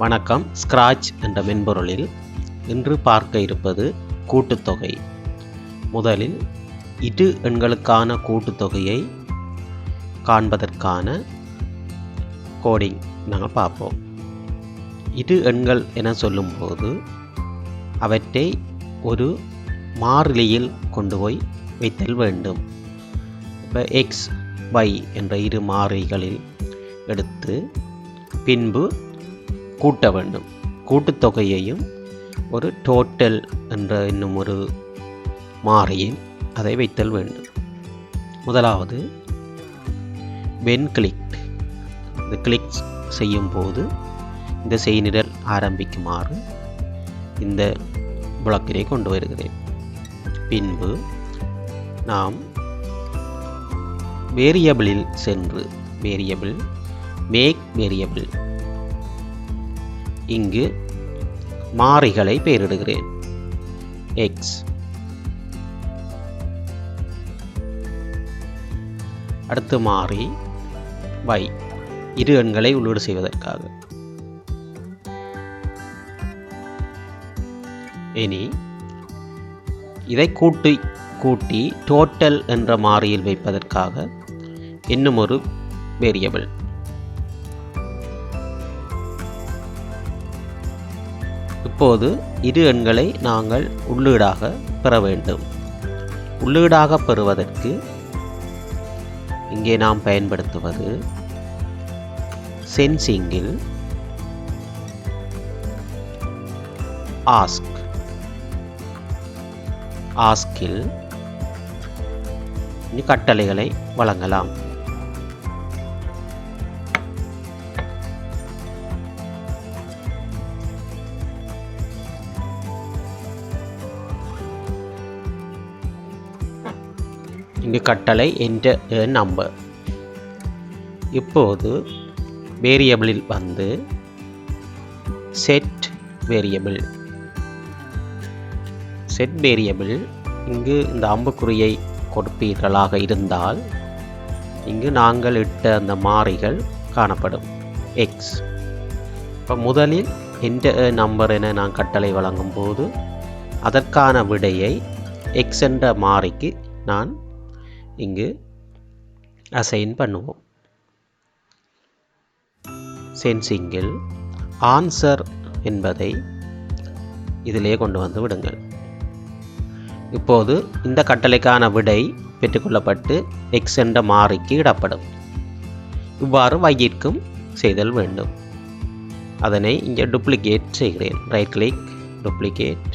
வணக்கம். ஸ்க்ராட்ச் என்ற மென்பொருளில் இன்று பார்க்க இருப்பது கூட்டுத்தொகை. முதலில் இரு எண்களுக்கான கூட்டுத்தொகையை காண்பதற்கான கோடிங் நாங்கள் பார்ப்போம். இரு எண்கள் என சொல்லும்போது அவற்றை ஒரு மாறிலியில் கொண்டு போய் வைத்தல் வேண்டும். இப்போ எக்ஸ் y என்ற இரு மாறிகளில் எடுத்து பின்பு கூட்ட வேண்டும். கூட்டுத்தொகையையும் ஒரு டோட்டல் என்ற இன்னும் ஒரு மாறியில் அதை வைத்தல் வேண்டும். முதலாவது வென் கிளிக், இந்த கிளிக் செய்யும் போது இந்த செய்நிரல் ஆரம்பிக்குமாறு இந்த புலக்கினை கொண்டு வருகிறேன். பின்பு நாம் வேரியபிளில் சென்று வேரியபிள் மேக் வேரியபிள், இங்கு மாறிகளை பெயரிடுகிறேன். x, அடுத்து மாறி y, இரு எண்களை உள்ளீடு செய்வதற்காக. இனி இதை கூட்டி டோட்டல் என்ற மாறியில் வைப்பதற்காக இன்னும் ஒரு வேரியபிள். இப்போது இரு எண்களை நாங்கள் உள்ளீடாக பெற வேண்டும். உள்ளீடாக பெறுவதற்கு இங்கே நாம் பயன்படுத்துவது சென்சிங்கில் ஆஸ்கில் கட்டளைகளை வழங்கலாம். இங்கு கட்டளை enter a number. இப்போது வேரியபிளில் வந்து செட் வேரியபிள் இங்கு இந்த அம்புக்குறியை கொடுப்பீர்களாக இருந்தால் இங்கு நாங்கள் இட்ட அந்த மாறிகள் காணப்படும். x. இப்போ முதலில் enter a number என நான் கட்டளை வழங்கும் போது அதற்கான விடையை x என்ற மாறிக்கு நான் இங்கு அசைன் பண்ணுவோம். சென்சிங்கில் ஆன்சர் என்பதை இதிலே கொண்டு வந்து விடுங்கள். இப்போது இந்த கட்டளைக்கான விடை பெற்றுக்கொள்ளப்பட்டு x என்ற மாறிக்கு இடப்படும். இவ்வாறு y-ற்கும் செய்தல் வேண்டும். அதனை இங்கே டூப்ளிகேட் செய்கிறேன். ரைட் கிளிக், டூப்ளிகேட்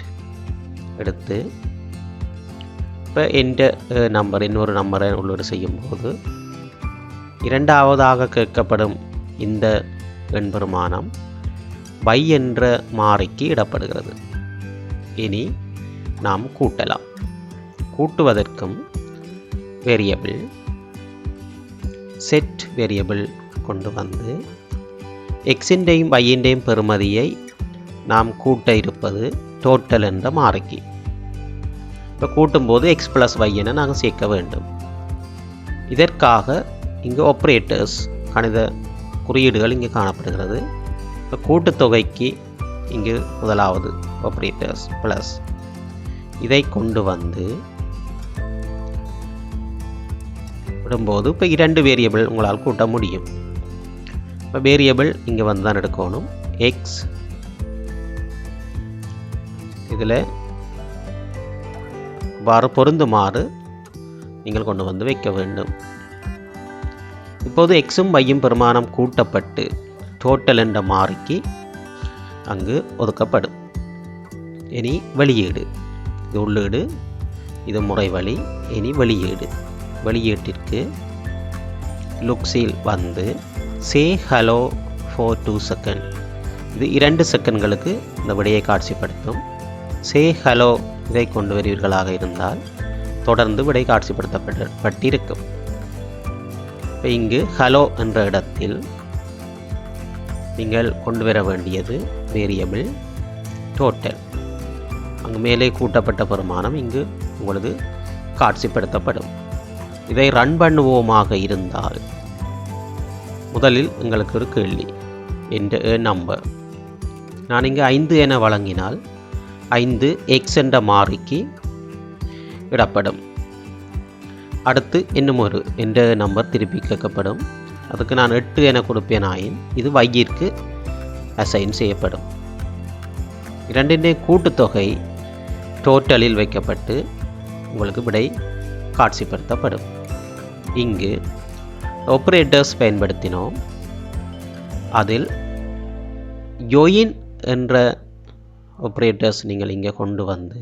எடுத்து இப்போ என்டர் நம்பர் இன்னொரு நம்பரை உள்ளீடு செய்யும்போது இரண்டாவதாக கேட்கப்படும் இந்த எண் பெருமானம் y என்ற மாறிக்கு இடப்படுகிறது. இனி நாம் கூட்டலாம். கூட்டுவதற்கும் வேரியபிள் செட் வேரியபிள் கொண்டு வந்து எக்ஸின்டையும் y-ண்டையும் பெறுமதியை நாம் கூட்ட இருப்பது டோட்டல் என்ற மாறிக்கு. இப்போ கூட்டும்போது x + y என நாங்கள் சேர்க்க வேண்டும். இதற்காக இங்கு ஆப்பரேட்டர்ஸ் கணித குறியீடுகள் இங்கு காணப்படுகிறது. இப்போ கூட்டுத்தொகைக்கு இங்கு முதலாவது ஆப்பரேட்டர்ஸ் ப்ளஸ், இதை கொண்டு வந்து விடும்போது இப்போ இரண்டு வேரியபிள் உங்களால் கூட்ட முடியும். இப்போ வேரியபிள் இங்கே வந்து தான் எடுக்கணும். x இதில் வாறு பொருந்துமாறு நீங்கள் கொண்டு வந்து வைக்க வேண்டும். இப்போது எக்ஸும் y-யும் பெருமானம் கூட்டப்பட்டு டோட்டல் என்ற மாறிக்கு அங்கு ஒதுக்கப்படும். இனி வெளியீடு, இது உள்ளீடு, இது முறைவழி. இனி வெளியீட்டிற்கு லுக்ஸில் வந்து சே ஹலோ for 2 seconds, இது 2 செகண்ட்களுக்கு இந்த விடையை காட்சிப்படுத்தும். சே ஹலோ இதை கொண்டு வருவீர்களாக இருந்தால் தொடர்ந்து விடை காட்சிப்படுத்தப்பட்டிருக்கும். இப்போ இங்கு ஹலோ என்ற இடத்தில் நீங்கள் கொண்டு வர வேண்டியது வேரியபிள் டோட்டல். அங்கு மேலே கூட்டப்பட்ட பெருமானம் இங்கு உங்களுக்கு காட்சிப்படுத்தப்படும். இதை ரன் பண்ணுவோமாக இருந்தால் முதலில் எங்களுக்கு ஒரு கேள்வி, enter a number. நான் இங்கு 5 என வழங்கினால் 5 x என்ற மாறிக்கு இடப்படும். அடுத்து இன்னும் ஒரு என்ற நம்பர் திருப்பி கேட்கப்படும். அதுக்கு நான் 8 என கொடுப்பேன் ஆயின் இது y-ற்கு அசைன் செய்யப்படும். இரண்டின் கூட்டுத்தொகை டோட்டலில் வைக்கப்பட்டு உங்களுக்கு விடை காட்சிப்படுத்தப்படும். இங்கு ஆபரேட்டர்ஸ் பயன்படுத்தினோம். அதில் ஜாயின் என்ற ஆபரேட்டர்ஸ் நீங்கள் இங்கே கொண்டு வந்து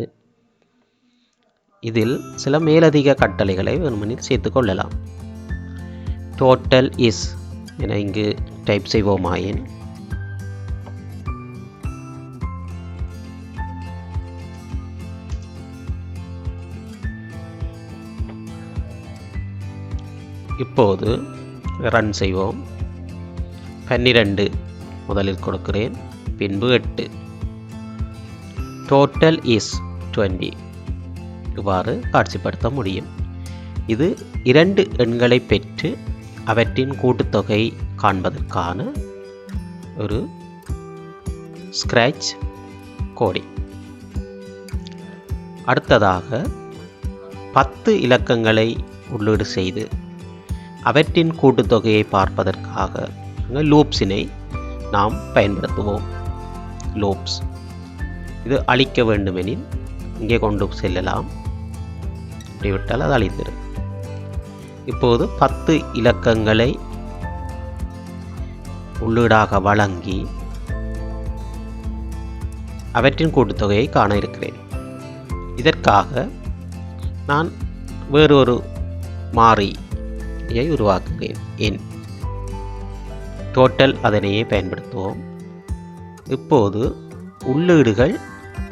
இதில் சில மேலதிக கட்டளைகளை வெறுமனில் சேர்த்து கொள்ளலாம். டோட்டல் இஸ் என இங்கு டைப் செய்வோமாயின் இப்போது ரன் செய்வோம். 12 முதலில் கொடுக்கிறேன், பின்பு 8. டோட்டல் இஸ் 20 இவ்வாறு காட்சிப்படுத்த முடியும். இது 2 எண்களை பெற்று அவற்றின் கூட்டுத்தொகை காண்பதற்கான ஒரு ஸ்க்ராட்ச் கோடிங். அடுத்ததாக 10 இலக்கங்களை உள்ளீடு செய்து அவற்றின் கூட்டுத்தொகையை பார்ப்பதற்காக லூப்ஸினை நாம் பயன்படுத்துவோம். லூப்ஸ் இது அழிக்க வேண்டுமெனில் இங்கே கொண்டு செல்லலாம். விட்டால் அது அழிந்திடும். இப்போது 10 இலக்கங்களை உள்ளீடாக வழங்கி அவற்றின் கூட்டுத்தொகையை காண இருக்கிறேன். இதற்காக நான் வேறொரு மாறியை உருவாக்குகிறேன். எண் டோட்டல் அதனையே பயன்படுத்துவோம். இப்போது உள்ளீடுகள்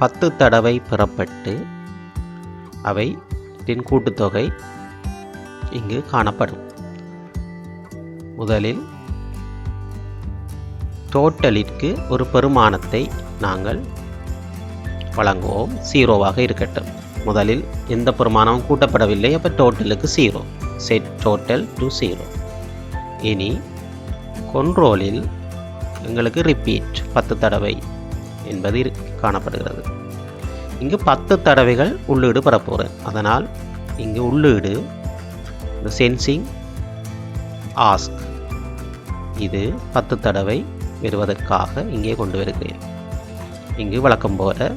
10 தடவை பெறப்பட்டு அவை கூட்டுத்தொகை இங்கு காணப்படும். முதலில் டோட்டலிற்கு ஒரு பெருமானத்தை நாங்கள் வழங்குவோம். 0வாக இருக்கட்டும். முதலில் எந்த பெருமானமும் கூட்டப்படவில்லை. அப்போ டோட்டலுக்கு 0. Set total to 0. இனி கண்ட்ரோலில் எங்களுக்கு ரிப்பீட் 10 தடவை என்பது காணப்படுகிறது. இங்கு 10 தடவைகள் உள்ளீடு பெறப்போகிறேன். அதனால் இங்கு உள்ளீடு இந்த சென்சிங் ஆஸ்க் இது 10 தடவை வருவதற்காக இங்கே கொண்டு வருகிறேன். இங்கு வழக்கம் போல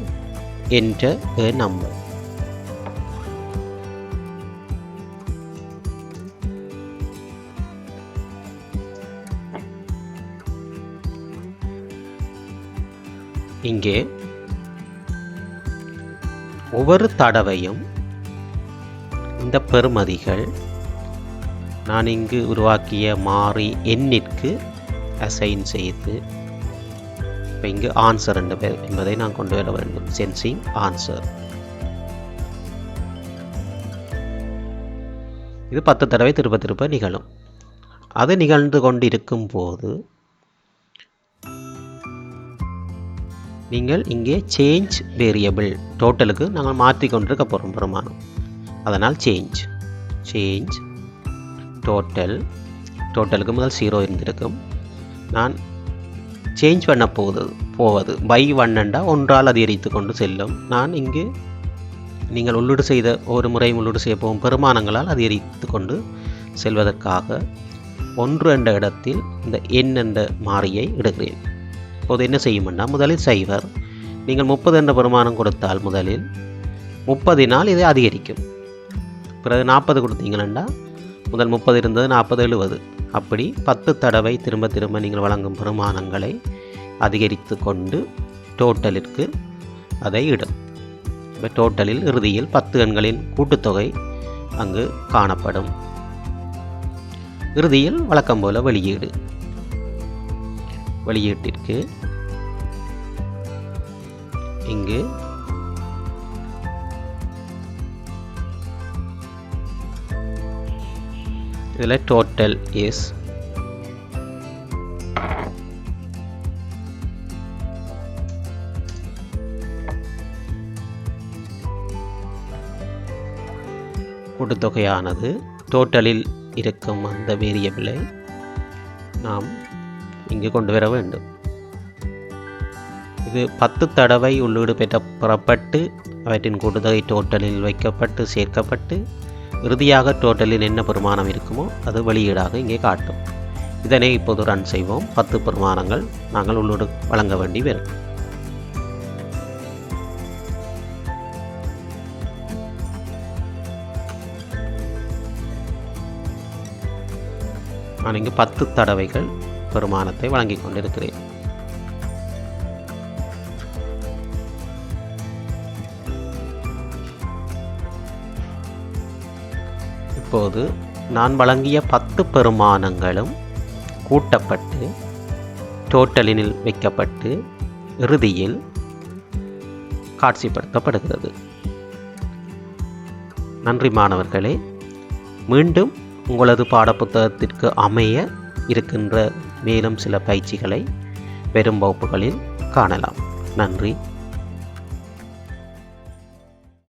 enter a number. இங்கே ஒவ்வொரு தடவையும் இந்த பெறுமதிகள் நான் இங்கு உருவாக்கிய மாறி எண்ணிற்கு அசைன் செய்து இப்போ இங்கு ஆன்சர் என்பதை நான் கொண்டு வர வேண்டும். சென்சிங் ஆன்சர் இது 10 தடவை திருப்ப திருப்ப நிகழும். அது நிகழ்ந்து கொண்டிருக்கும் போது நீங்கள் இங்கே சேஞ்ச் வேரியபிள் டோட்டலுக்கு நாங்கள் மாற்றிக்கொண்டிருக்க போகிறோம் பெருமானம். அதனால் சேஞ்ச் டோட்டலுக்கு முதல் 0 இருந்திருக்கும். நான் சேஞ்ச் பண்ண போவது பை 1 ஒன்றால் அதிகரித்து கொண்டு செல்லும். நான் இங்கு நீங்கள் உள்ளீடு செய்த ஒரு முறையும் உள்ளீடு செய்ய போகும் பெருமானங்களால் அதிகரித்து கொண்டு செல்வதற்காக 1 என்ற இடத்தில் இந்த எண் என்ற மாறியை இடுகிறேன். இப்போது என்ன செய்யும்னா முதலில் 0 நீங்கள் 30 என்ற பெருமானம் கொடுத்தால் முதலில் 30 இதை அதிகரிக்கும். பிறகு 40 கொடுத்தீங்கன்னா முதல் 30 இருந்தது 40 70 அப்படி 10 தடவை திரும்ப திரும்ப நீங்கள் வழங்கும் பெருமானங்களை அதிகரித்து கொண்டு டோட்டலிற்கு அதை இடும். இப்போ டோட்டலில் இறுதியில் 10 எண்களின் கூட்டுத்தொகை அங்கு காணப்படும். இறுதியில் வழக்கம் போல வெளியீட்டிற்கு இங்கு இதில் டோட்டல் இஸ் கூட்டுத்தொகையானது டோட்டலில் இருக்கும் அந்த வேரியபிளை நாம் இங்கு கொண்டு வர வேண்டும். இது 10 தடவை உள்ளீடு பெறப்பட்டு அவற்றின் கூட்டுத்தொகை டோட்டலில் வைக்கப்பட்டு சேர்க்கப்பட்டு இறுதியாக டோட்டலில் என்ன பெறுமானம் இருக்குமோ அது வெளியீடாக இங்கே காட்டும். இதனை இப்போது ரன் செய்வோம். 10 பெறுமானங்கள் நாங்கள் உள்ளீடு வழங்க வேண்டி வரும். நான் இங்கு 10 தடவைகள் பெறுமானத்தை வழங்கிக் கொண்டிருக்கிறேன். இப்போது நான் வழங்கிய 10 பெறுமானங்களும் கூட்டப்பட்டு டோட்டலினில் வைக்கப்பட்டு இறுதியில் காட்சிப்படுத்தப்படுகிறது. நன்றி மாணவர்களே. மீண்டும் உங்களது பாடப்புத்தகத்திற்கு அமைய இருக்கின்ற மேலும் சில பயிற்சிகளை வரும் வகுப்புகளில் காணலாம். நன்றி.